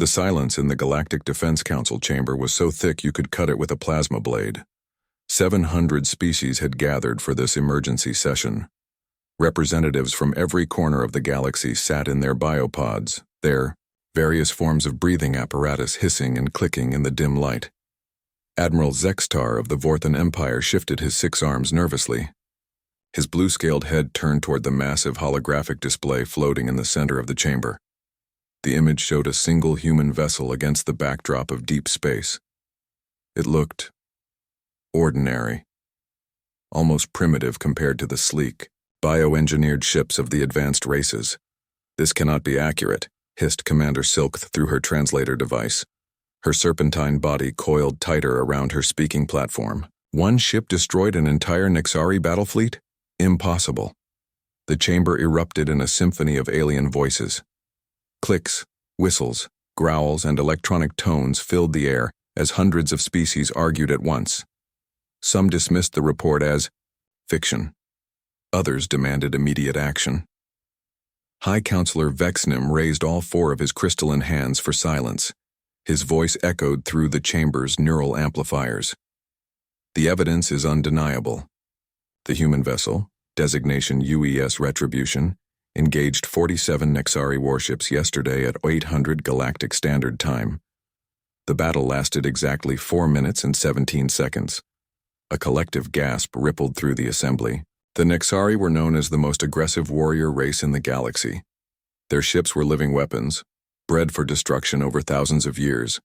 The silence in the Galactic Defense Council chamber was so thick you could cut it with a plasma blade. 700 species had gathered for this emergency session. Representatives from every corner of the galaxy sat in their biopods, their various forms of breathing apparatus hissing and clicking in the dim light. Admiral Zextar of the Vorthan Empire shifted his 6 arms nervously. His blue-scaled head turned toward the massive holographic display floating in the center of the chamber. The image showed a single human vessel against the backdrop of deep space. It looked ordinary, almost primitive compared to the sleek, bioengineered ships of the advanced races. "This cannot be accurate," hissed Commander Silk through her translator device. Her serpentine body coiled tighter around her speaking platform. One ship destroyed an entire Nexari battle fleet? Impossible. The chamber erupted in a symphony of alien voices. Clicks, whistles, growls, and electronic tones filled the air as hundreds of species argued at once. Some dismissed the report as fiction. Others demanded immediate action. High Counselor Vexnim raised all 4 of his crystalline hands for silence. His voice echoed through the chamber's neural amplifiers. "The evidence is undeniable. The human vessel, designation UES Retribution, engaged 47 Nexari warships yesterday at 800 Galactic Standard Time. The battle lasted exactly 4 minutes and 17 seconds. A collective gasp rippled through the assembly. The Nexari were known as the most aggressive warrior race in the galaxy. Their ships were living weapons, bred for destruction over thousands of years.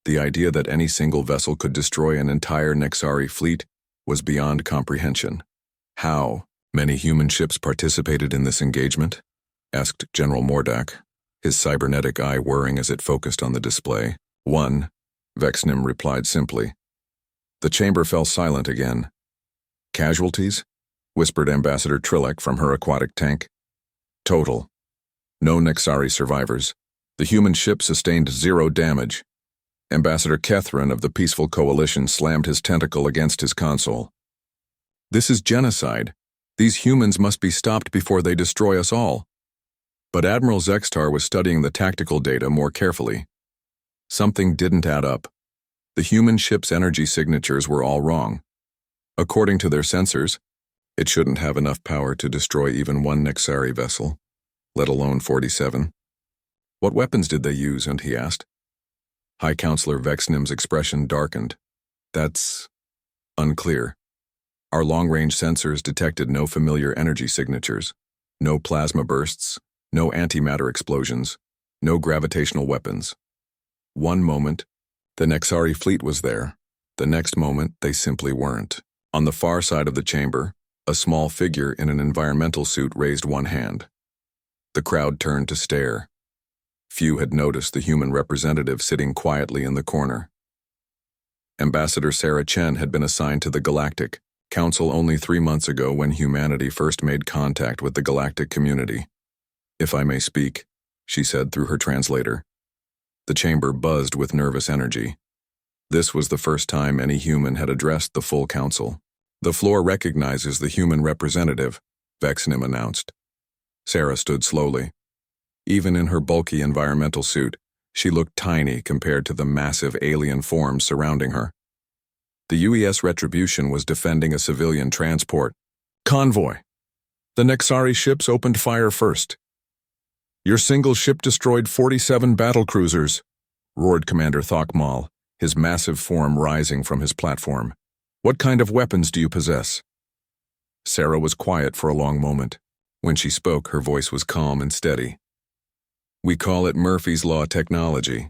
The idea that any single vessel could destroy an entire Nexari fleet was beyond comprehension. How many human ships participated in this engagement? Asked General Mordak, his cybernetic eye whirring as it focused on the display. 1, Vexnim replied simply. The chamber fell silent again. Casualties? Whispered Ambassador Trilek from her aquatic tank. Total. No Nexari survivors. The human ship sustained 0 damage. Ambassador Kethrin of the Peaceful Coalition slammed his tentacle against his console. This is genocide. These humans must be stopped before they destroy us all. But Admiral Zextar was studying the tactical data more carefully. Something didn't add up. The human ship's energy signatures were all wrong. According to their sensors, it shouldn't have enough power to destroy even 1 Nexari vessel, let alone 47. What weapons did they use? And he asked. High Counselor Vexnim's expression darkened. That's unclear. Our long-range sensors detected no familiar energy signatures, no plasma bursts, no antimatter explosions, no gravitational weapons. One moment, the Nexari fleet was there. The next moment, they simply weren't. On the far side of the chamber, a small figure in an environmental suit raised one hand. The crowd turned to stare. Few had noticed the human representative sitting quietly in the corner. Ambassador Sarah Chen had been assigned to the Galactic Council only 3 months ago when humanity first made contact with the galactic community. If I may speak, she said through her translator. The chamber buzzed with nervous energy. This was the first time any human had addressed the full council. The floor recognizes the human representative, Vexnim announced. Sarah stood slowly. Even in her bulky environmental suit, she looked tiny compared to the massive alien forms surrounding her. The UES Retribution was defending a civilian transport convoy. The Nexari ships opened fire first. Your single ship destroyed 47 battlecruisers, roared Commander Thokmal, his massive form rising from his platform. What kind of weapons do you possess? Sarah was quiet for a long moment. When she spoke, her voice was calm and steady. We call it Murphy's Law technology.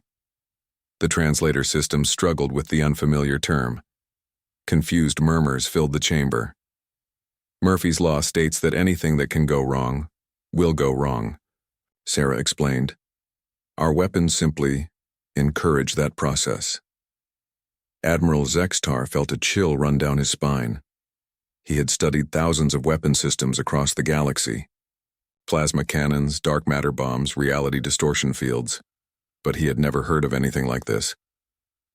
The translator system struggled with the unfamiliar term. Confused murmurs filled the chamber. Murphy's Law states that anything that can go wrong will go wrong, Sarah explained. Our weapons simply encourage that process. Admiral Zextar felt a chill run down his spine. He had studied thousands of weapon systems across the galaxy. Plasma cannons, dark matter bombs, reality distortion fields. But he had never heard of anything like this.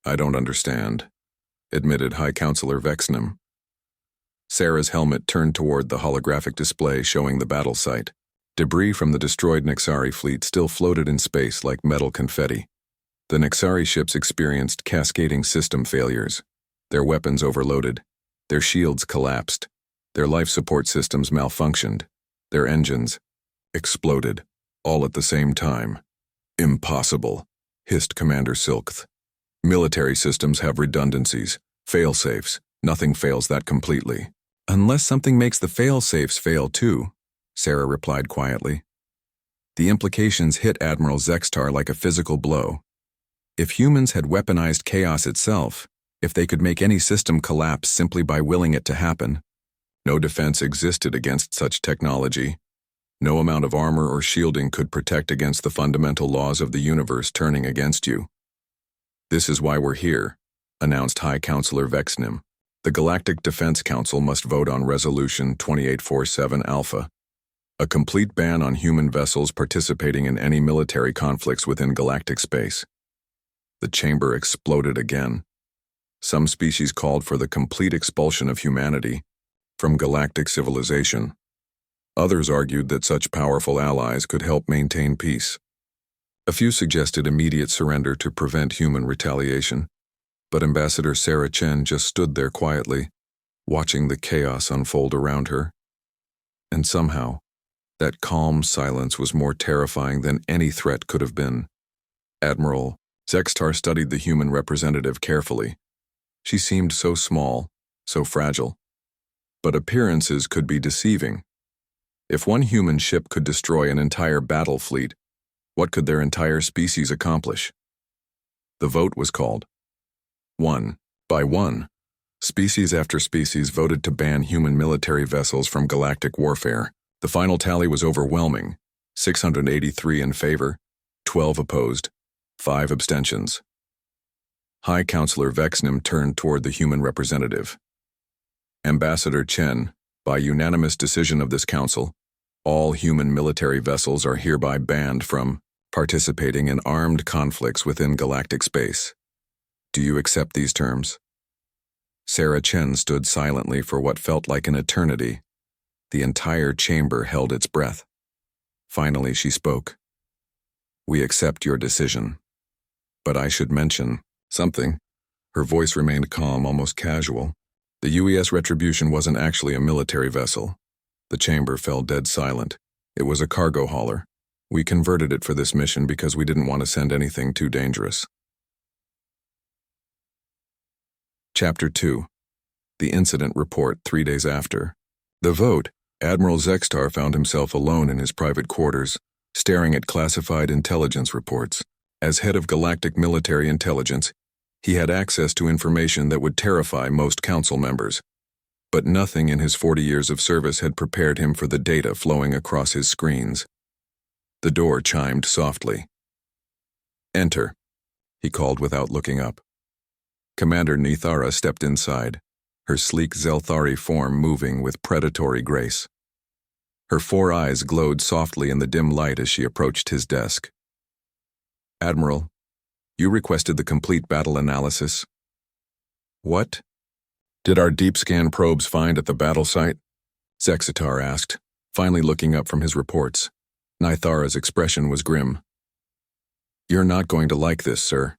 I don't understand, admitted High Counselor Vexnim. Sarah's helmet turned toward the holographic display showing the battle site. Debris from the destroyed Nexari fleet still floated in space like metal confetti. The Nexari ships experienced cascading system failures. Their weapons overloaded. Their shields collapsed. Their life support systems malfunctioned. Their engines exploded, all at the same time. Impossible, hissed Commander Silkth. Military systems have redundancies, fail-safes. Nothing fails that completely. Unless something makes the fail-safes fail too, Sarah replied quietly. The implications hit Admiral Zextar like a physical blow. If humans had weaponized chaos itself, if they could make any system collapse simply by willing it to happen, no defense existed against such technology. No amount of armor or shielding could protect against the fundamental laws of the universe turning against you. This is why we're here, announced High Counselor Vexnim. The Galactic Defense Council must vote on Resolution 2847 Alpha, a complete ban on human vessels participating in any military conflicts within galactic space. The chamber exploded again. Some species called for the complete expulsion of humanity from galactic civilization. Others argued that such powerful allies could help maintain peace. A few suggested immediate surrender to prevent human retaliation, but Ambassador Sarah Chen just stood there quietly, watching the chaos unfold around her. And somehow, that calm silence was more terrifying than any threat could have been. Admiral Zextar studied the human representative carefully. She seemed so small, so fragile. But appearances could be deceiving. If one human ship could destroy an entire battle fleet, what could their entire species accomplish? The vote was called. One by one, species after species voted to ban human military vessels from galactic warfare. The final tally was overwhelming: 683 in favor, 12 opposed, 5 abstentions. High Counselor Vexnim turned toward the human representative. Ambassador Chen, by unanimous decision of this council, all human military vessels are hereby banned from participating in armed conflicts within galactic space. Do you accept these terms? Sarah Chen stood silently for what felt like an eternity. The entire chamber held its breath. Finally, she spoke. We accept your decision. But I should mention something. Her voice remained calm, almost casual. The UES Retribution wasn't actually a military vessel. The chamber fell dead silent. It was a cargo hauler. We converted it for this mission because we didn't want to send anything too dangerous. Chapter 2. The Incident Report 3 days after. The vote. Admiral Zextar found himself alone in his private quarters, staring at classified intelligence reports. As head of Galactic Military Intelligence, he had access to information that would terrify most council members. But nothing in his 40 years of service had prepared him for the data flowing across his screens. The door chimed softly. Enter, he called without looking up. Commander Nithara stepped inside, her sleek Zelthari form moving with predatory grace. Her 4 eyes glowed softly in the dim light as she approached his desk. Admiral, you requested the complete battle analysis. What did our deep scan probes find at the battle site? Zextar asked, finally looking up from his reports. Nithara's expression was grim. You're not going to like this, sir.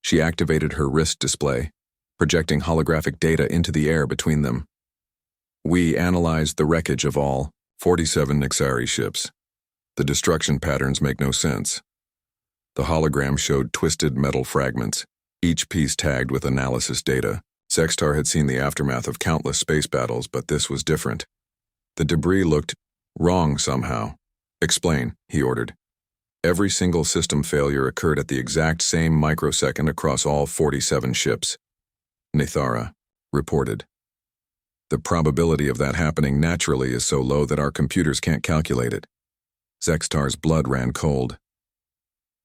She activated her wrist display, projecting holographic data into the air between them. We analyzed the wreckage of all 47 Nexari ships. The destruction patterns make no sense. The hologram showed twisted metal fragments, each piece tagged with analysis data. Zextar had seen the aftermath of countless space battles, but this was different. The debris looked wrong somehow. Explain, he ordered. Every single system failure occurred at the exact same microsecond across all 47 ships. Nithara reported. The probability of that happening naturally is so low that our computers can't calculate it. Zextar's blood ran cold.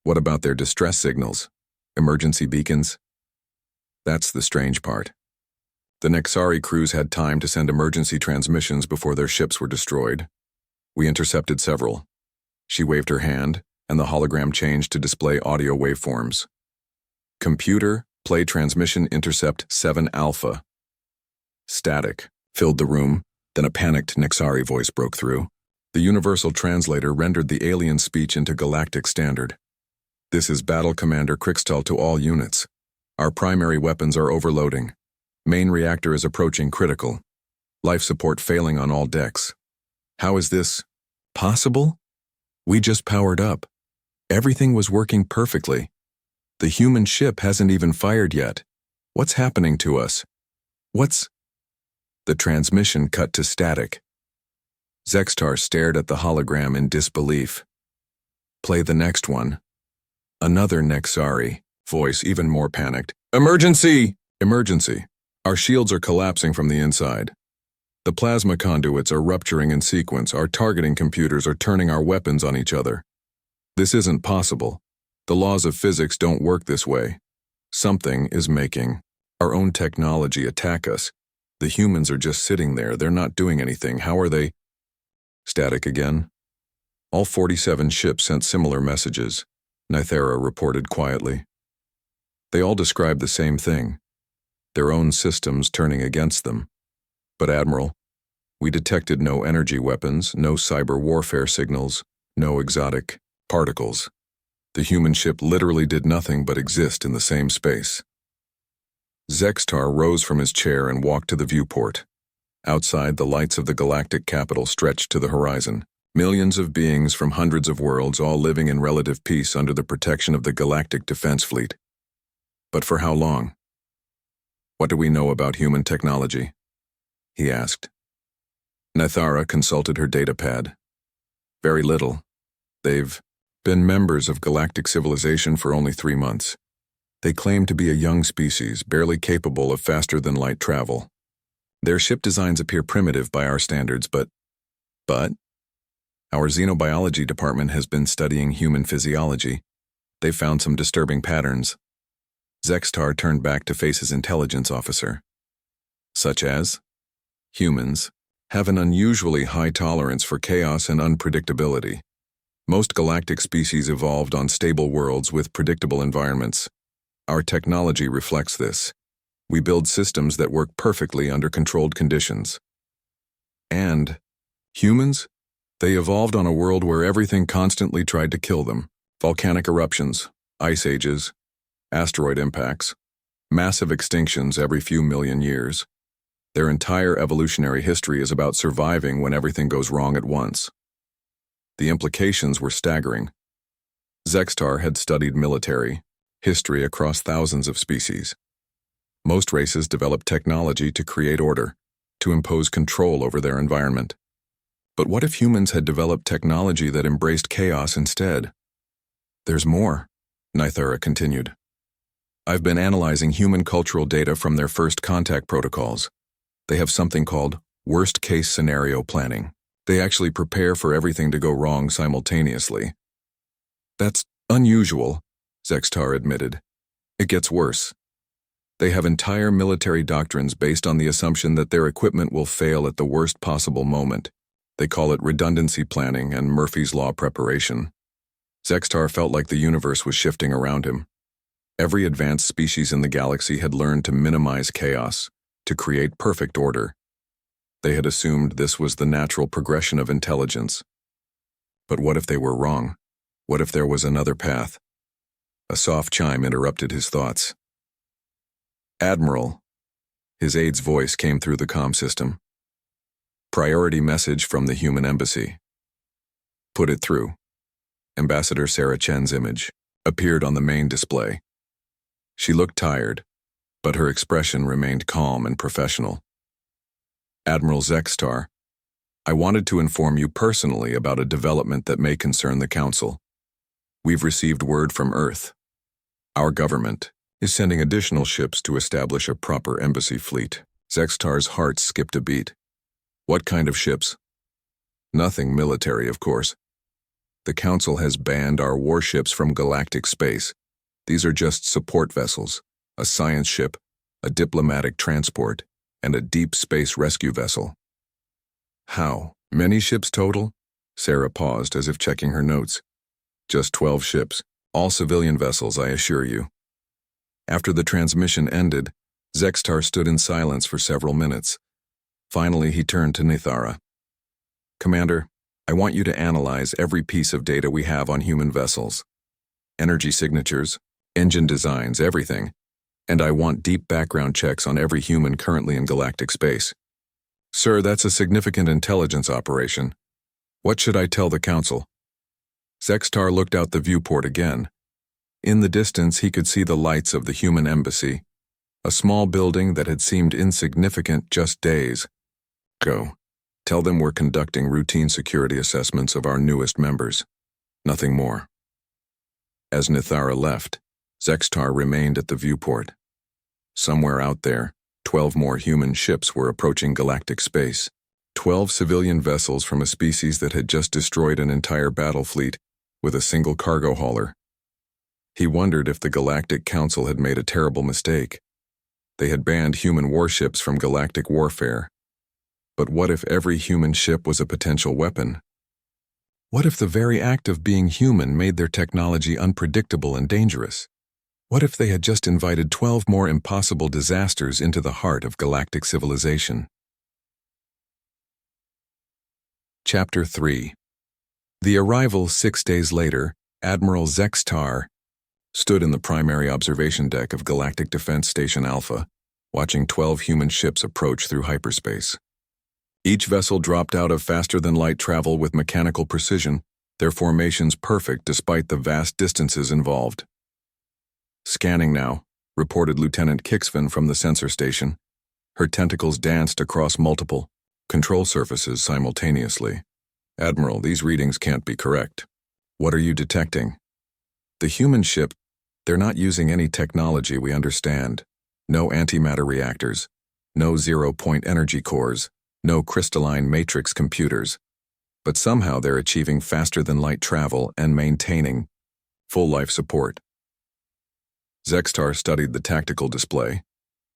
What about their distress signals? Emergency beacons? That's the strange part. The Nexari crews had time to send emergency transmissions before their ships were destroyed. We intercepted several. She waved her hand, and the hologram changed to display audio waveforms. Computer, play transmission intercept 7 Alpha. Static filled the room, then a panicked Nexari voice broke through. The universal translator rendered the alien speech into galactic standard. This is Battle Commander Crixtel to all units. Our primary weapons are overloading. Main reactor is approaching critical. Life support failing on all decks. How is this possible? We just powered up. Everything was working perfectly. The human ship hasn't even fired yet. What's happening to us? The transmission cut to static. Zextar stared at the hologram in disbelief. Play the next one. Another Nexari, voice even more panicked. Emergency! Emergency. Our shields are collapsing from the inside. The plasma conduits are rupturing in sequence. Our targeting computers are turning our weapons on each other. This isn't possible. The laws of physics don't work this way. Something is making our own technology attack us. The humans are just sitting there. They're not doing anything. How are they? Static again. All 47 ships sent similar messages, Nithera reported quietly. They all described the same thing. Their own systems turning against them. But Admiral, we detected no energy weapons, no cyber warfare signals, no exotic particles. The human ship literally did nothing but exist in the same space. Zextar rose from his chair and walked to the viewport. Outside, the lights of the galactic capital stretched to the horizon. Millions of beings from hundreds of worlds, all living in relative peace under the protection of the Galactic Defense Fleet. But for how long? What do we know about human technology? He asked. Nithara consulted her datapad. Very little. They've been members of galactic civilization for only 3 months. They claim to be a young species, barely capable of faster-than-light travel. Their ship designs appear primitive by our standards, but our xenobiology department has been studying human physiology. They've found some disturbing patterns. Zextar turned back to face his intelligence officer. Such as? Humans have an unusually high tolerance for chaos and unpredictability. Most galactic species evolved on stable worlds with predictable environments. Our technology reflects this. We build systems that work perfectly under controlled conditions. And humans? They evolved on a world where everything constantly tried to kill them. Volcanic eruptions, ice ages, asteroid impacts, massive extinctions every few million years. Their entire evolutionary history is about surviving when everything goes wrong at once. The implications were staggering. Zextar had studied military history across thousands of species. Most races develop technology to create order, to impose control over their environment. But what if humans had developed technology that embraced chaos instead? There's more, Nithera continued. I've been analyzing human cultural data from their first contact protocols. They have something called worst-case scenario planning. They actually prepare for everything to go wrong simultaneously. That's unusual, Zextar admitted. It gets worse. They have entire military doctrines based on the assumption that their equipment will fail at the worst possible moment. They call it redundancy planning and Murphy's Law preparation. Zextar felt like the universe was shifting around him. Every advanced species in the galaxy had learned to minimize chaos, to create perfect order. They had assumed this was the natural progression of intelligence. But what if they were wrong? What if there was another path? A soft chime interrupted his thoughts. Admiral. His aide's voice came through the comm system. Priority message from the human embassy. Put it through. Ambassador Sarah Chen's image appeared on the main display. She looked tired, but her expression remained calm and professional. Admiral Zextar, I wanted to inform you personally about a development that may concern the Council. We've received word from Earth. Our government is sending additional ships to establish a proper embassy fleet. Zextar's heart skipped a beat. What kind of ships? Nothing military, of course. The Council has banned our warships from galactic space. These are just support vessels, a science ship, a diplomatic transport, and a deep space rescue vessel. How many ships total? Sarah paused as if checking her notes. Just 12 ships, all civilian vessels, I assure you. After the transmission ended, Zextar stood in silence for several minutes. Finally, he turned to Nithara. Commander, I want you to analyze every piece of data we have on human vessels. energy signatures, engine designs, everything. And I want deep background checks on every human currently in galactic space. Sir, that's a significant intelligence operation. What should I tell the council? Zextar looked out the viewport again. In the distance, he could see the lights of the human embassy, a small building that had seemed insignificant just days. Go. Tell them we're conducting routine security assessments of our newest members. Nothing more. As Nithara left, Zextar remained at the viewport. Somewhere out there, 12 more human ships were approaching galactic space. 12 civilian vessels from a species that had just destroyed an entire battle fleet with a single cargo hauler. He wondered if the Galactic Council had made a terrible mistake. They had banned human warships from galactic warfare. But what if every human ship was a potential weapon? What if the very act of being human made their technology unpredictable and dangerous? What if they had just invited 12 more impossible disasters into the heart of galactic civilization? Chapter 3. The arrival 6 days later, Admiral Zextar stood in the primary observation deck of Galactic Defense Station Alpha, watching 12 human ships approach through hyperspace. Each vessel dropped out of faster-than-light travel with mechanical precision, their formations perfect despite the vast distances involved. Scanning now, reported Lieutenant Kixvin from the sensor station. Her tentacles danced across multiple control surfaces simultaneously. Admiral, these readings can't be correct. What are you detecting? The human ship, they're not using any technology we understand. No antimatter reactors, no zero-point energy cores, no crystalline matrix computers. But somehow they're achieving faster-than-light travel and maintaining full life support. Zextar studied the tactical display.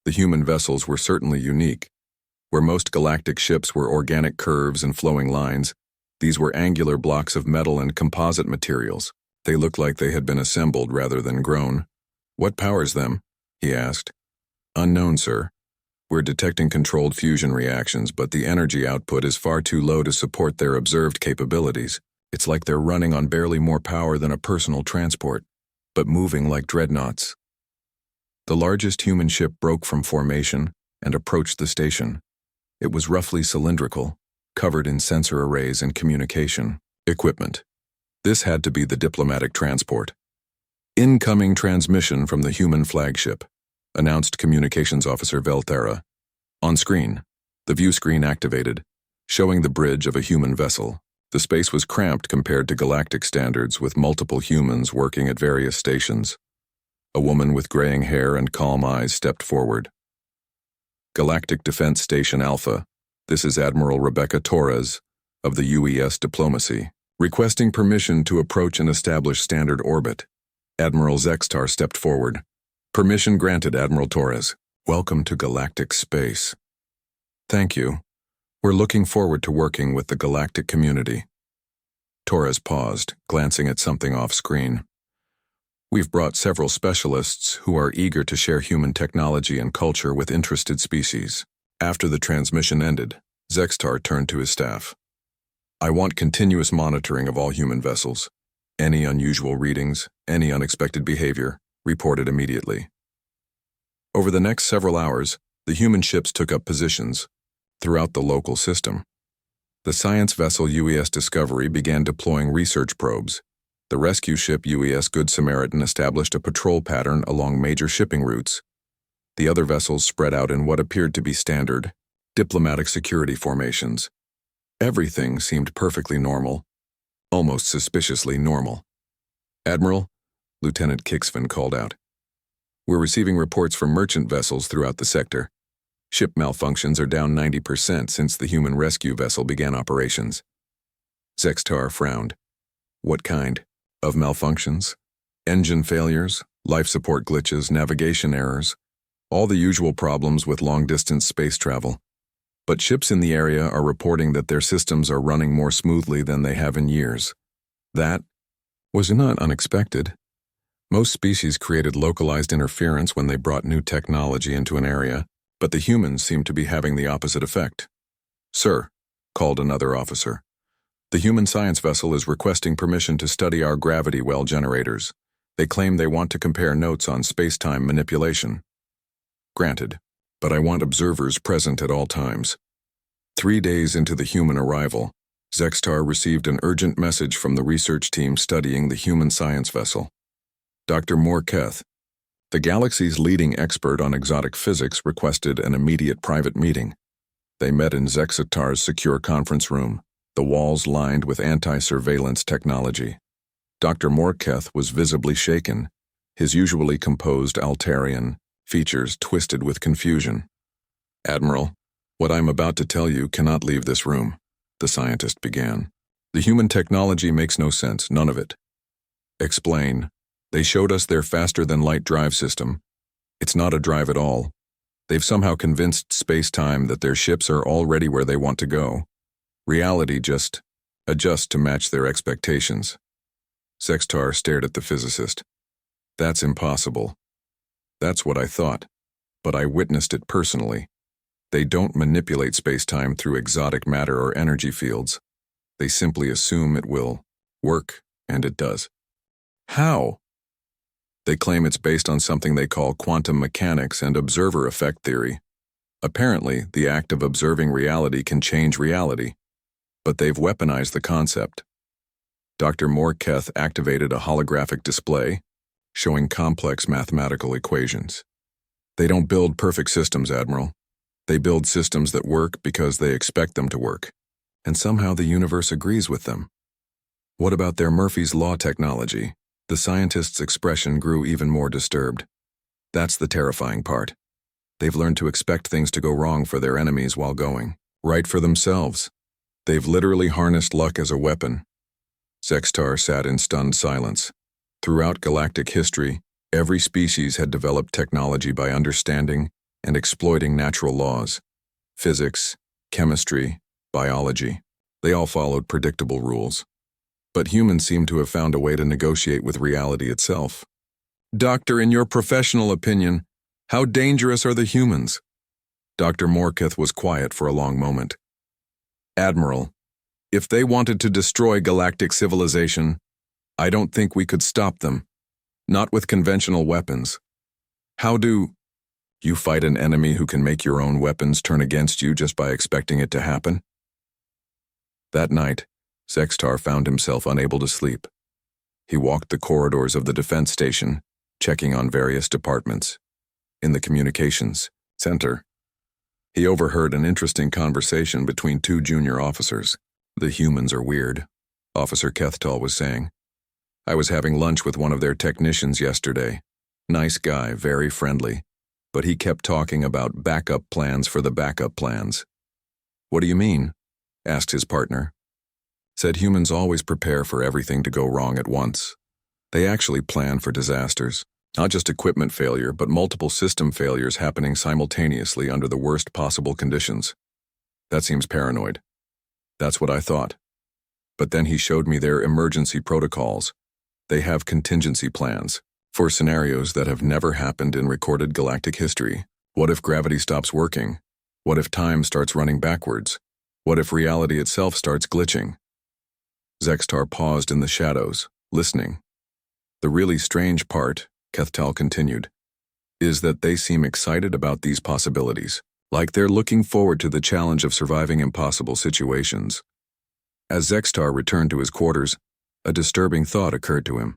The human vessels were certainly unique. Where most galactic ships were organic curves and flowing lines, these were angular blocks of metal and composite materials. They looked like they had been assembled rather than grown. What powers them? He asked. Unknown, sir. We're detecting controlled fusion reactions, but the energy output is far too low to support their observed capabilities. It's like they're running on barely more power than a personal transport, but moving like dreadnoughts. The largest human ship broke from formation and approached the station. It was roughly cylindrical, covered in sensor arrays and communication equipment. This had to be the diplomatic transport. Incoming transmission from the human flagship, announced Communications Officer Velterra. On screen, the view screen activated, showing the bridge of a human vessel. The space was cramped compared to galactic standards, with multiple humans working at various stations. A woman with graying hair and calm eyes stepped forward. Galactic Defense Station Alpha, this is Admiral Rebecca Torres of the UES Diplomacy, requesting permission to approach and establish standard orbit. Admiral Zextar stepped forward. Permission granted, Admiral Torres. Welcome to galactic space. Thank you. We're looking forward to working with the galactic community. Torres paused, glancing at something off-screen. We've brought several specialists who are eager to share human technology and culture with interested species. After the transmission ended, Zextar turned to his staff. I want continuous monitoring of all human vessels. Any unusual readings, any unexpected behavior, reported immediately. Over the next several hours, the human ships took up positions throughout the local system. The science vessel UES Discovery began deploying research probes. The rescue ship UES Good Samaritan established a patrol pattern along major shipping routes. The other vessels spread out in what appeared to be standard diplomatic security formations. Everything seemed perfectly normal, almost suspiciously normal. Admiral, Lieutenant Kixvin called out. We're receiving reports from merchant vessels throughout the sector. Ship malfunctions are down 90% since the human rescue vessel began operations. Zextar frowned. What kind of malfunctions? Engine failures, life support glitches, navigation errors, all the usual problems with long-distance space travel. But ships in the area are reporting that their systems are running more smoothly than they have in years. That was not unexpected. Most species created localized interference when they brought new technology into an area, but the humans seem to be having the opposite effect. Sir, called another officer, the human science vessel is requesting permission to study our gravity well generators. They claim they want to compare notes on space-time manipulation. Granted, but I want observers present at all times. 3 days into the human arrival, Zextar received an urgent message from the research team studying the human science vessel. Dr. Morketh, the galaxy's leading expert on exotic physics, requested an immediate private meeting. They met in Zextar's secure conference room, the walls lined with anti-surveillance technology. Dr. Morketh was visibly shaken, his usually composed Altarian features twisted with confusion. "Admiral, what I'm about to tell you cannot leave this room," the scientist began. "The human technology makes no sense, none of it." "Explain." "They showed us their faster-than-light drive system. It's not a drive at all. They've somehow convinced space-time that their ships are already where they want to go. Reality just adjusts to match their expectations." Zextar stared at the physicist. "That's impossible." "That's what I thought, but I witnessed it personally. They don't manipulate space-time through exotic matter or energy fields. They simply assume it will work, and it does." "How?" "They claim it's based on something they call quantum mechanics and observer effect theory. Apparently, the act of observing reality can change reality, but they've weaponized the concept." Dr. Morketh activated a holographic display, showing complex mathematical equations. "They don't build perfect systems, Admiral. They build systems that work because they expect them to work, and somehow the universe agrees with them." "What about their Murphy's Law technology?" The scientist's expression grew even more disturbed. "That's the terrifying part. They've learned to expect things to go wrong for their enemies while going right for themselves. They've literally harnessed luck as a weapon." Zextar sat in stunned silence. Throughout galactic history, every species had developed technology by understanding and exploiting natural laws. Physics, chemistry, biology. They all followed predictable rules. But humans seem to have found a way to negotiate with reality itself. "Doctor, in your professional opinion, how dangerous are the humans?" Dr. Morketh was quiet for a long moment. "Admiral, if they wanted to destroy galactic civilization, I don't think we could stop them. Not with conventional weapons. How do you fight an enemy who can make your own weapons turn against you just by expecting it to happen?" That night, Zextar found himself unable to sleep. He walked the corridors of the defense station, checking on various departments. In the communications center, he overheard an interesting conversation between two junior officers. "The humans are weird," Officer Kethtal was saying. "I was having lunch with one of their technicians yesterday. Nice guy, very friendly, but he kept talking about backup plans for the backup plans." "What do you mean?" asked his partner. "Said humans always prepare for everything to go wrong at once. They actually plan for disasters, not just equipment failure, but multiple system failures happening simultaneously under the worst possible conditions. That seems paranoid." "That's what I thought. But then he showed me their emergency protocols. They have contingency plans for scenarios that have never happened in recorded galactic history. What if gravity stops working? What if time starts running backwards? What if reality itself starts glitching?" Zextar paused in the shadows, listening. "The really strange part," Kethtal continued, "is that they seem excited about these possibilities, like they're looking forward to the challenge of surviving impossible situations." As Zextar returned to his quarters, a disturbing thought occurred to him.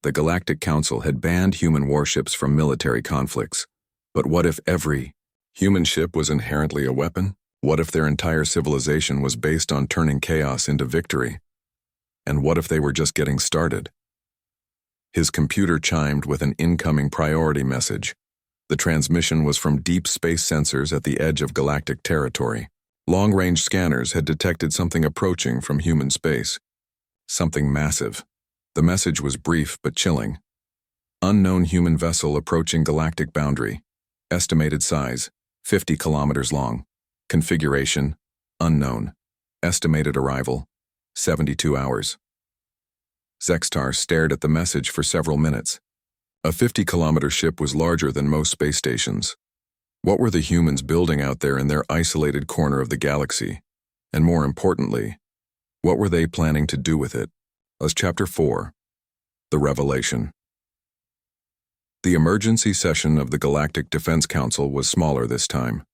The Galactic Council had banned human warships from military conflicts. But what if every human ship was inherently a weapon? What if their entire civilization was based on turning chaos into victory? And what if they were just getting started? His computer chimed with an incoming priority message. The transmission was from deep space sensors at the edge of galactic territory. Long-range scanners had detected something approaching from human space. Something massive. The message was brief but chilling. "Unknown human vessel approaching galactic boundary. Estimated size, 50 kilometers long. Configuration, unknown. Estimated arrival, 72 hours. Zextar stared at the message for several minutes. A 50-kilometer ship was larger than most space stations. What were the humans building out there in their isolated corner of the galaxy? And more importantly, what were they planning to do with it? As Chapter 4, The Revelation. The emergency session of the Galactic Defense Council was smaller this time.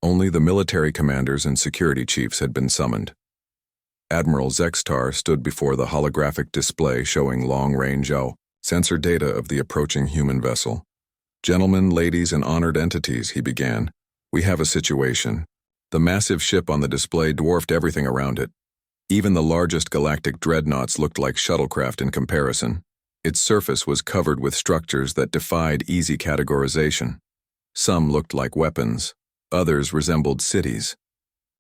Only the military commanders and security chiefs had been summoned. Admiral Zextar stood before the holographic display showing long-range sensor data of the approaching human vessel. "Gentlemen, ladies, and honored entities," he began, "we have a situation. The massive ship on the display dwarfed everything around it. Even the largest galactic dreadnoughts looked like shuttlecraft in comparison. Its surface was covered with structures that defied easy categorization. Some looked like weapons. Others resembled cities.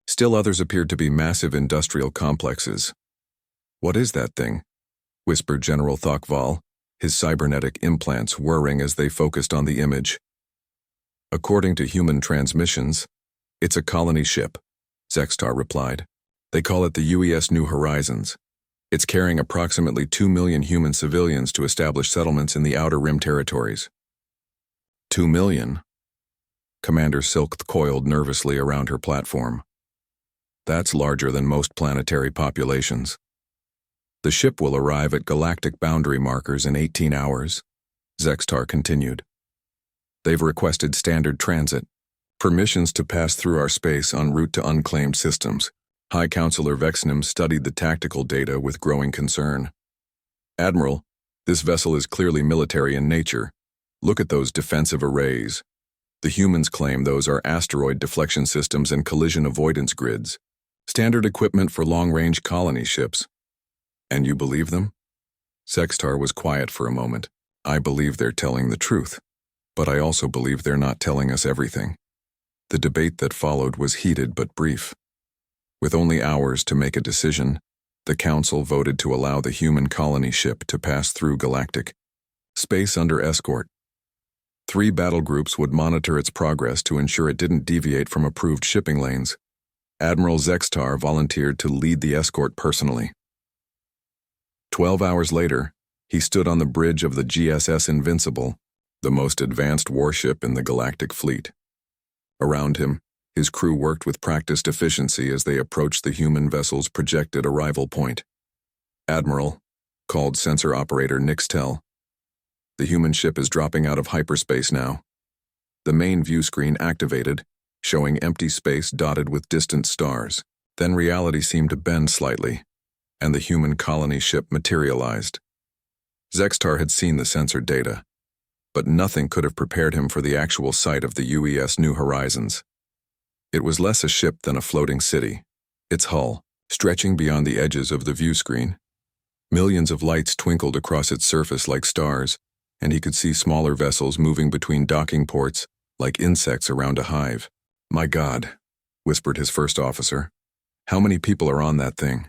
Still others appeared to be massive industrial complexes. "What is that thing?" whispered General Thokval, his cybernetic implants whirring as they focused on the image. "According to human transmissions, it's a colony ship," Zextar replied. "They call it the UES New Horizons. It's carrying approximately 2 million human civilians to establish settlements in the Outer Rim territories." 2 million? Commander Silk coiled nervously around her platform. "That's larger than most planetary populations. The ship will arrive at galactic boundary markers in 18 hours, Zextar continued. They've requested standard transit, permissions to pass through our space en route to unclaimed systems. High Counselor Vexnum studied the tactical data with growing concern. "Admiral, this vessel is clearly military in nature. Look at those defensive arrays. The humans claim those are asteroid deflection systems and collision avoidance grids. Standard equipment for long-range colony ships." "And you believe them?" Zextar was quiet for a moment. "I believe they're telling the truth, but I also believe they're not telling us everything." The debate that followed was heated but brief. With only hours to make a decision, the Council voted to allow the human colony ship to pass through Galactic space under escort. 3 battle groups would monitor its progress to ensure it didn't deviate from approved shipping lanes. Admiral Zextar volunteered to lead the escort personally. 12 hours later, he stood on the bridge of the GSS Invincible, the most advanced warship in the Galactic Fleet. Around him, his crew worked with practiced efficiency as they approached the human vessel's projected arrival point. "Admiral," called sensor operator Nixtel. "The human ship is dropping out of hyperspace now." The main view screen activated, showing empty space dotted with distant stars. Then reality seemed to bend slightly, and the human colony ship materialized. Zextar had seen the sensor data, but nothing could have prepared him for the actual sight of the UES New Horizons. It was less a ship than a floating city, its hull stretching beyond the edges of the view screen. Millions of lights twinkled across its surface like stars, and he could see smaller vessels moving between docking ports like insects around a hive. "My God," whispered his first officer. "How many people are on that thing?"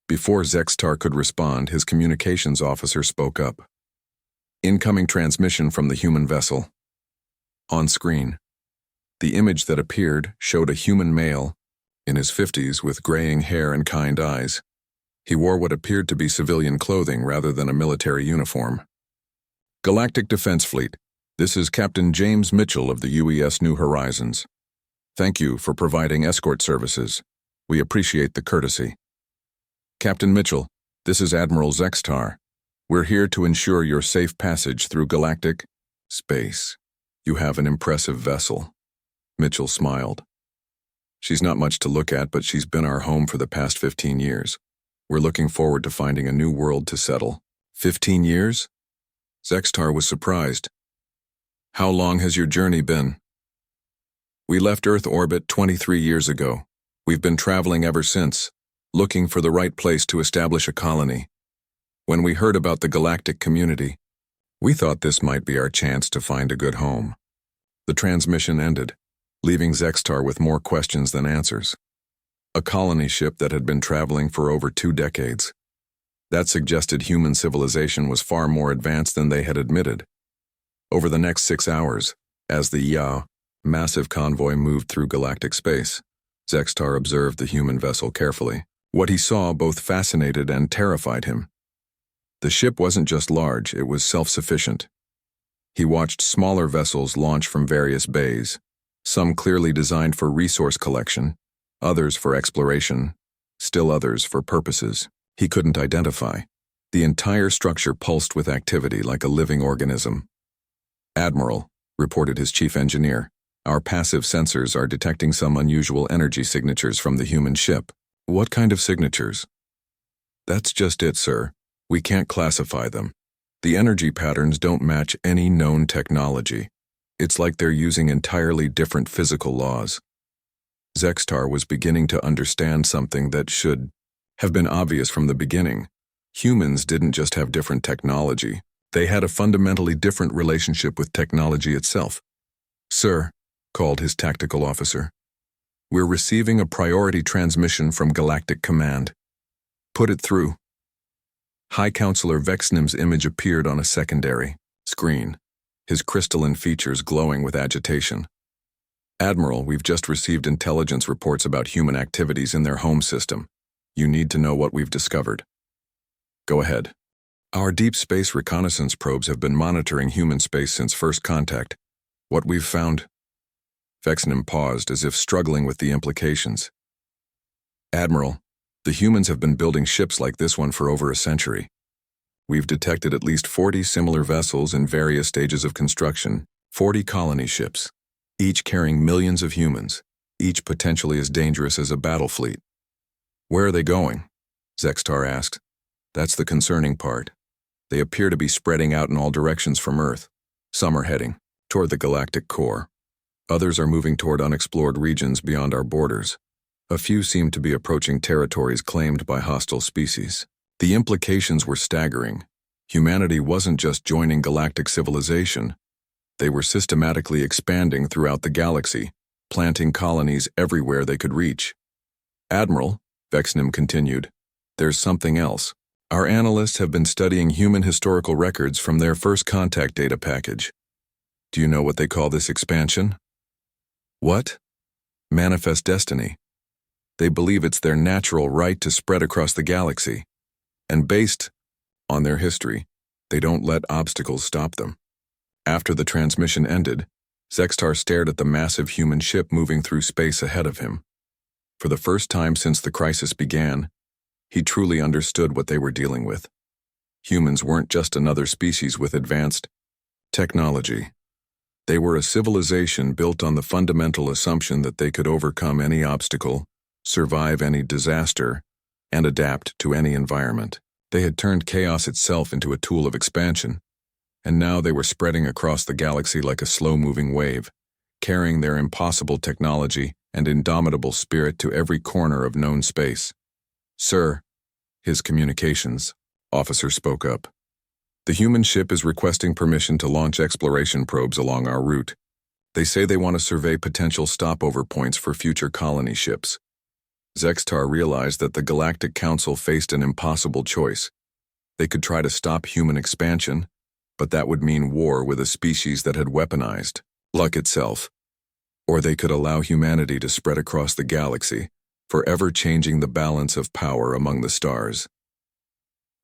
Before Zextar could respond, his communications officer spoke up. "Incoming transmission from the human vessel." On screen, the image that appeared showed a human male, in his 50s with graying hair and kind eyes. He wore what appeared to be civilian clothing rather than a military uniform. "Galactic Defense Fleet, this is Captain James Mitchell of the UES New Horizons. Thank you for providing escort services. We appreciate the courtesy." "Captain Mitchell, this is Admiral Zextar. We're here to ensure your safe passage through galactic space. You have an impressive vessel." Mitchell smiled. "She's not much to look at, but she's been our home for the past 15 years. We're looking forward to finding a new world to settle." 15 years? Zextar was surprised. "How long has your journey been?" "We left Earth orbit 23 years ago. We've been traveling ever since, looking for the right place to establish a colony. When we heard about the galactic community, we thought this might be our chance to find a good home." The transmission ended, leaving Zextar with more questions than answers. A colony ship that had been traveling for over 2 decades. That suggested human civilization was far more advanced than they had admitted. Over the next 6 hours, as the massive convoy moved through galactic space, Zextar observed the human vessel carefully. What he saw both fascinated and terrified him. The ship wasn't just large, it was self-sufficient. He watched smaller vessels launch from various bays, some clearly designed for resource collection, others for exploration, still others for purposes he couldn't identify. The entire structure pulsed with activity like a living organism. "Admiral," reported his chief engineer, "our passive sensors are detecting some unusual energy signatures from the human ship." "What kind of signatures?" "That's just it, sir. We can't classify them. The energy patterns don't match any known technology. It's like they're using entirely different physical laws." Zextar was beginning to understand something that should have been obvious from the beginning. Humans didn't just have different technology. They had a fundamentally different relationship with technology itself. "Sir," called his tactical officer, "we're receiving a priority transmission from Galactic Command. Put it through." High Counselor Vexnim's image appeared on a secondary screen, his crystalline features glowing with agitation. "Admiral, we've just received intelligence reports about human activities in their home system. You need to know what we've discovered." "Go ahead." "Our deep space reconnaissance probes have been monitoring human space since first contact. What we've found—" Vexnim paused as if struggling with the implications. "Admiral, the humans have been building ships like this one for over a century. We've detected at least 40 similar vessels in various stages of construction, 40 colony ships, each carrying millions of humans, each potentially as dangerous as a battle fleet." "Where are they going?" Zextar asked. "That's the concerning part. They appear to be spreading out in all directions from Earth. Some are heading toward the galactic core. Others are moving toward unexplored regions beyond our borders. A few seem to be approaching territories claimed by hostile species." The implications were staggering. Humanity wasn't just joining galactic civilization. They were systematically expanding throughout the galaxy, planting colonies everywhere they could reach. "Admiral," Vexnim continued, "there's something else. Our analysts have been studying human historical records from their first contact data package. Do you know what they call this expansion?" "What?" "Manifest destiny. They believe it's their natural right to spread across the galaxy. And based on their history, they don't let obstacles stop them." After the transmission ended, Zextar stared at the massive human ship moving through space ahead of him. For the first time since the crisis began, he truly understood what they were dealing with. Humans weren't just another species with advanced technology. They were a civilization built on the fundamental assumption that they could overcome any obstacle, survive any disaster, and adapt to any environment. They had turned chaos itself into a tool of expansion, and now they were spreading across the galaxy like a slow-moving wave, carrying their impossible technology and indomitable spirit to every corner of known space. "Sir," his communications officer spoke up, "the human ship is requesting permission to launch exploration probes along our route. They say they want to survey potential stopover points for future colony ships." Zextar realized that the Galactic Council faced an impossible choice. They could try to stop human expansion, but that would mean war with a species that had weaponized luck itself. Or they could allow humanity to spread across the galaxy, forever changing the balance of power among the stars.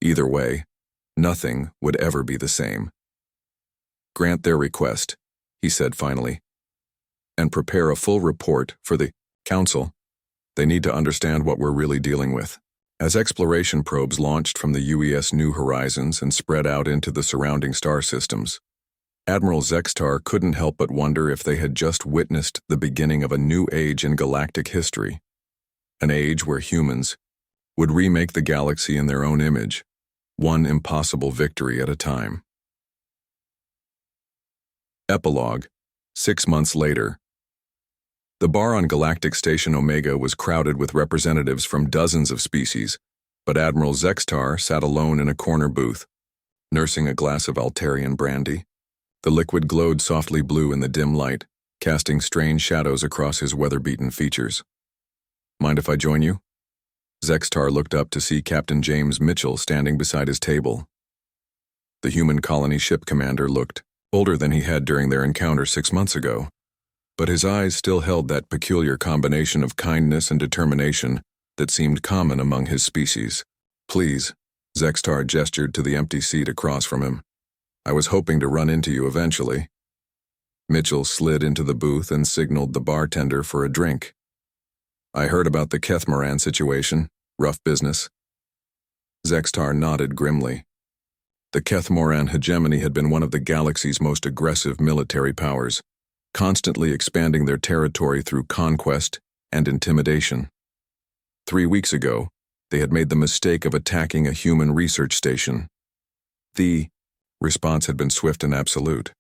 Either way, nothing would ever be the same. "Grant their request," he said finally, "and prepare a full report for the Council. They need to understand what we're really dealing with." As exploration probes launched from the UES New Horizons and spread out into the surrounding star systems, Admiral Zextar couldn't help but wonder if they had just witnessed the beginning of a new age in galactic history. An age where humans would remake the galaxy in their own image, one impossible victory at a time. Epilogue, 6 months later. The bar on Galactic Station Omega was crowded with representatives from dozens of species, but Admiral Zextar sat alone in a corner booth, nursing a glass of Altarian brandy. The liquid glowed softly blue in the dim light, casting strange shadows across his weather-beaten features. "Mind if I join you?" Zextar looked up to see Captain James Mitchell standing beside his table. The human colony ship commander looked older than he had during their encounter 6 months ago, but his eyes still held that peculiar combination of kindness and determination that seemed common among his species. "Please," Zextar gestured to the empty seat across from him. "I was hoping to run into you eventually." Mitchell slid into the booth and signaled the bartender for a drink. "I heard about the Kethmaran situation. Rough business." Zextar nodded grimly. The Kethmoran hegemony had been one of the galaxy's most aggressive military powers, constantly expanding their territory through conquest and intimidation. 3 weeks ago, they had made the mistake of attacking a human research station. The response had been swift and absolute.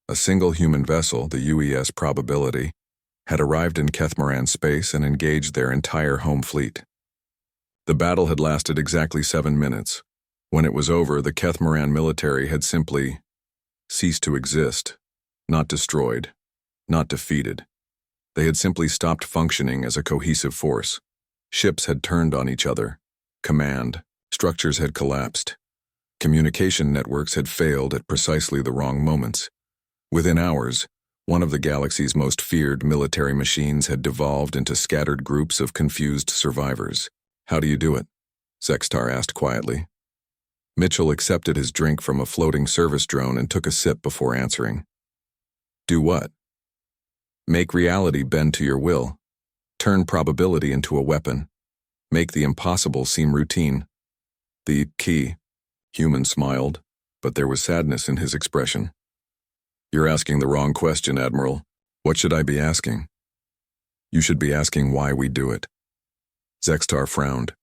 A single human vessel, the UES Probability, had arrived in Kethmoran space and engaged their entire home fleet. The battle had lasted exactly 7 minutes. When it was over, the Kethmoran military had simply ceased to exist, not destroyed, not defeated. They had simply stopped functioning as a cohesive force. Ships had turned on each other. Command structures had collapsed. Communication networks had failed at precisely the wrong moments. Within hours, one of the galaxy's most feared military machines had devolved into scattered groups of confused survivors. "How do you do it?" Zextar asked quietly. Mitchell accepted his drink from a floating service drone and took a sip before answering. "Do what?" "Make reality bend to your will. Turn probability into a weapon. Make the impossible seem routine." "The key." Human smiled, but there was sadness in his expression. "You're asking the wrong question, Admiral. What should I be asking?" "You should be asking why we do it." Zextar frowned.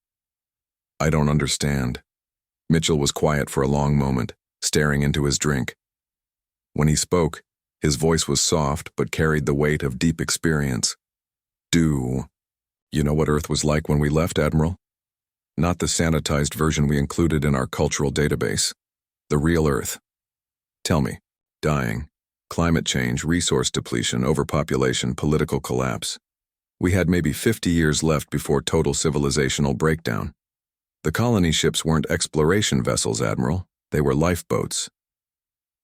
"I don't understand." Mitchell was quiet for a long moment, staring into his drink. When he spoke, his voice was soft but carried the weight of deep experience. "Do you know what Earth was like when we left, Admiral? Not the sanitized version we included in our cultural database. The real Earth. Tell me. Dying. Climate change, resource depletion, overpopulation, political collapse. We had maybe 50 years left before total civilizational breakdown. The colony ships weren't exploration vessels, Admiral. They were lifeboats."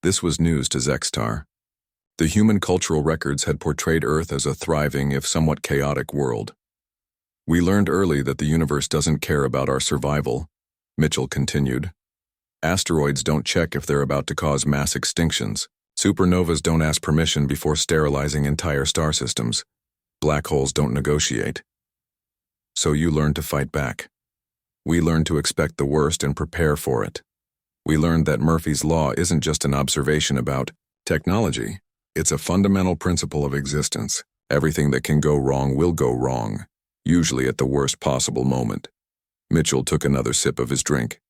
This was news to Zextar. The human cultural records had portrayed Earth as a thriving, if somewhat chaotic, world. "We learned early that the universe doesn't care about our survival," Mitchell continued. "Asteroids don't check if they're about to cause mass extinctions. Supernovas don't ask permission before sterilizing entire star systems. Black holes don't negotiate. So you learned to fight back. We learned to expect the worst and prepare for it. We learned that Murphy's Law isn't just an observation about technology. It's a fundamental principle of existence. Everything that can go wrong will go wrong, usually at the worst possible moment." Mitchell took another sip of his drink.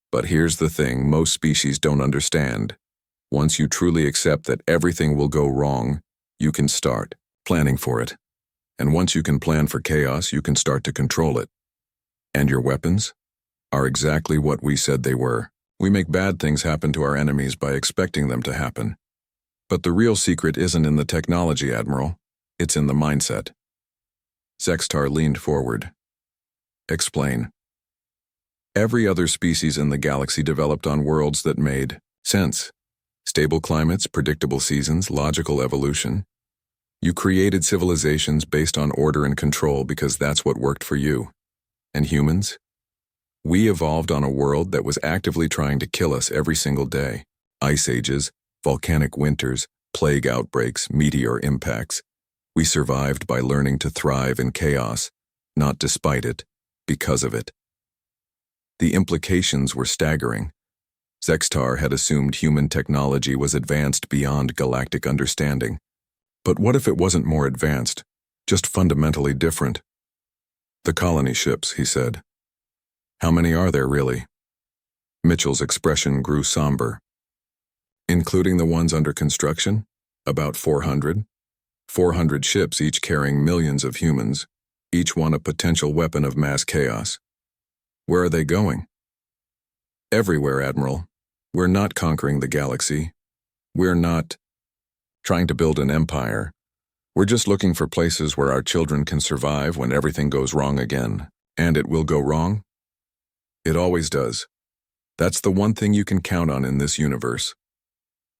"But here's the thing most species don't understand. Once you truly accept that everything will go wrong, you can start planning for it. And once you can plan for chaos, you can start to control it. And your weapons are exactly what we said they were. We make bad things happen to our enemies by expecting them to happen. But the real secret isn't in the technology, Admiral. It's in the mindset." Zextar leaned forward. "Explain." "Every other species in the galaxy developed on worlds that made sense. Stable climates, predictable seasons, logical evolution. You created civilizations based on order and control because that's what worked for you. And humans? We evolved on a world that was actively trying to kill us every single day. Ice ages, volcanic winters, plague outbreaks, meteor impacts. We survived by learning to thrive in chaos, not despite it, because of it." The implications were staggering. Zextar had assumed human technology was advanced beyond galactic understanding. But what if it wasn't more advanced, just fundamentally different? "The colony ships," he said. "How many are there, really?" Mitchell's expression grew somber. "Including the ones under construction? About 400. 400 ships, each carrying millions of humans, each one a potential weapon of mass chaos. Where are they going?" "Everywhere, Admiral. We're not conquering the galaxy. We're not trying to build an empire. We're just looking for places where our children can survive when everything goes wrong again. And it will go wrong. It always does. That's the one thing you can count on in this universe."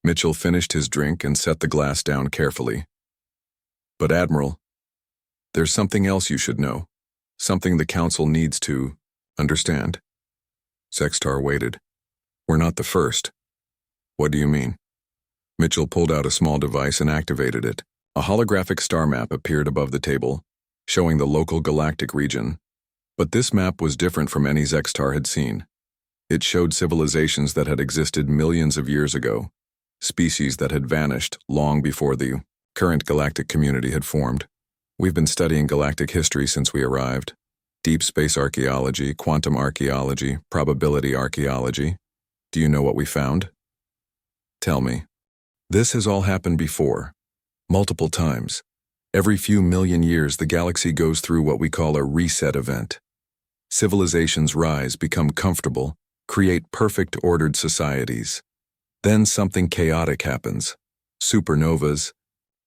Mitchell finished his drink and set the glass down carefully. "But Admiral, there's something else you should know. Something the Council needs to understand." Zextar waited. "We're not the first." "What do you mean?" Mitchell pulled out a small device and activated it. A holographic star map appeared above the table, showing the local galactic region. But this map was different from any Zextar had seen. It showed civilizations that had existed millions of years ago, species that had vanished long before the current galactic community had formed. We've been studying galactic history since we arrived. Deep space archaeology, quantum archaeology, probability archaeology. Do you know what we found? Tell me. This has all happened before, multiple times. Every few million years, the galaxy goes through what we call a reset event. Civilizations rise, become comfortable, create perfect ordered societies. Then something chaotic happens. Supernovas,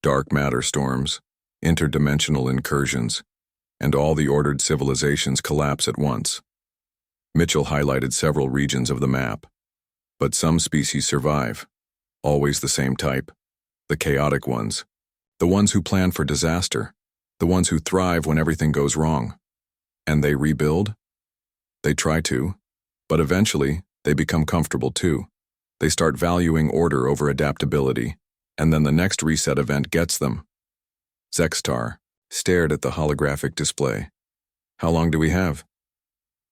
dark matter storms, interdimensional incursions, and all the ordered civilizations collapse at once. Mitchell highlighted several regions of the map. But some species survive. Always the same type. The chaotic ones. The ones who plan for disaster. The ones who thrive when everything goes wrong. And they rebuild? They try to. But eventually, they become comfortable too. They start valuing order over adaptability. And then the next reset event gets them. Zextar stared at the holographic display. How long do we have?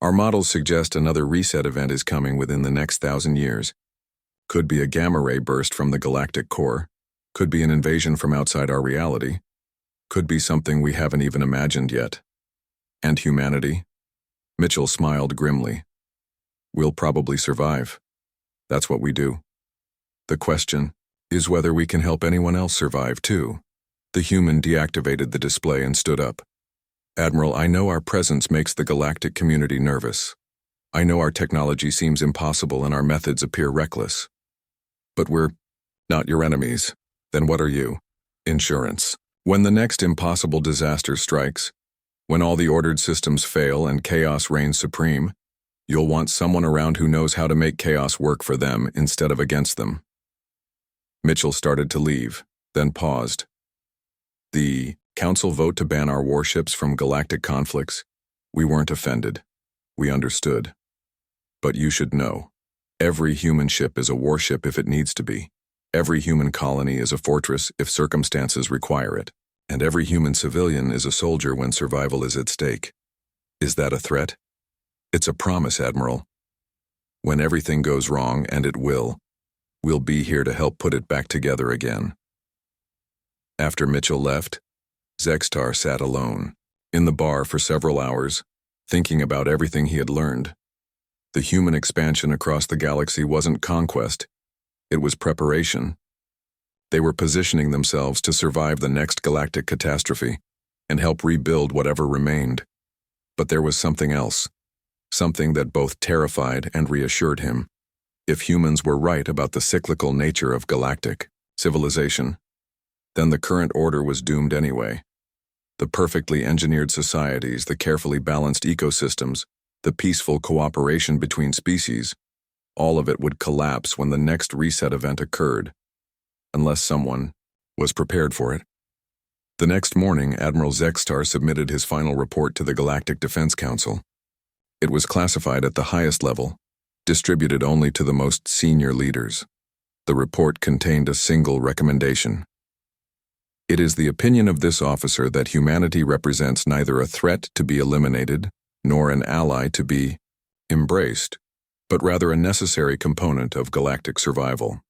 Our models suggest another reset event is coming within the next 1,000 years. Could be a gamma ray burst from the galactic core. Could be an invasion from outside our reality. Could be something we haven't even imagined yet. And humanity? Mitchell smiled grimly. We'll probably survive. That's what we do. The question is whether we can help anyone else survive too. The human deactivated the display and stood up. Admiral, I know our presence makes the galactic community nervous. I know our technology seems impossible and our methods appear reckless. But we're not your enemies. Then what are you? Insurance. When the next impossible disaster strikes, when all the ordered systems fail and chaos reigns supreme, you'll want someone around who knows how to make chaos work for them instead of against them. Mitchell started to leave, then paused. The Council vote to ban our warships from galactic conflicts. We weren't offended. We understood. But you should know, every human ship is a warship if it needs to be. Every human colony is a fortress if circumstances require it. And every human civilian is a soldier when survival is at stake. Is that a threat? It's a promise, Admiral. When everything goes wrong, and it will, we'll be here to help put it back together again. After Mitchell left, Zextar sat alone, in the bar for several hours, thinking about everything he had learned. The human expansion across the galaxy wasn't conquest, it was preparation. They were positioning themselves to survive the next galactic catastrophe and help rebuild whatever remained. But there was something else, something that both terrified and reassured him. If humans were right about the cyclical nature of galactic civilization, then the current order was doomed anyway. The perfectly engineered societies, the carefully balanced ecosystems, the peaceful cooperation between species, all of it would collapse when the next reset event occurred, unless someone was prepared for it. The next morning, Admiral Zextar submitted his final report to the Galactic Defense Council. It was classified at the highest level, distributed only to the most senior leaders. The report contained a single recommendation. It is the opinion of this officer that humanity represents neither a threat to be eliminated nor an ally to be embraced, but rather a necessary component of galactic survival.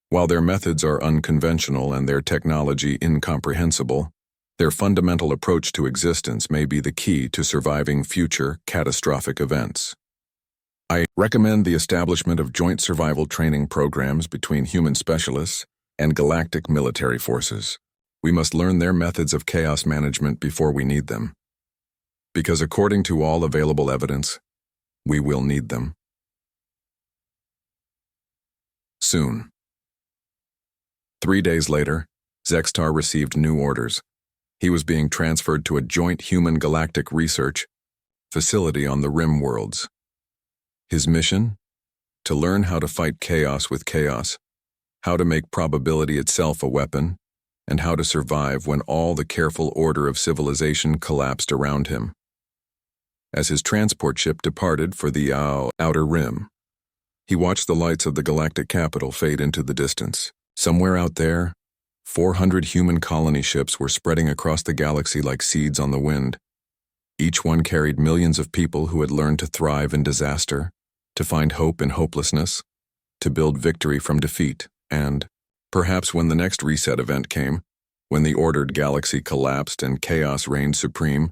While their methods are unconventional and their technology incomprehensible, their fundamental approach to existence may be the key to surviving future catastrophic events. I recommend the establishment of joint survival training programs between human specialists and galactic military forces. We must learn their methods of chaos management before we need them. Because according to all available evidence, we will need them. Soon. 3 days later, Zextar received new orders. He was being transferred to a joint human galactic research facility on the Rim worlds. His mission? To learn how to fight chaos with chaos, how to make probability itself a weapon, and how to survive when all the careful order of civilization collapsed around him. As his transport ship departed for the Outer Rim, he watched the lights of the galactic capital fade into the distance. Somewhere out there, 400 human colony ships were spreading across the galaxy like seeds on the wind. Each one carried millions of people who had learned to thrive in disaster, to find hope in hopelessness, to build victory from defeat, and, perhaps when the next reset event came, when the ordered galaxy collapsed and chaos reigned supreme,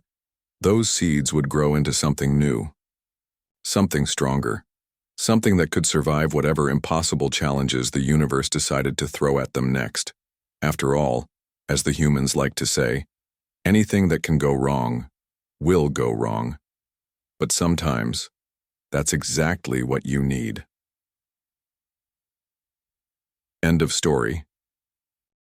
those seeds would grow into something new, something stronger, something that could survive whatever impossible challenges the universe decided to throw at them next. After all, as the humans like to say, anything that can go wrong will go wrong. But sometimes, that's exactly what you need. End of story.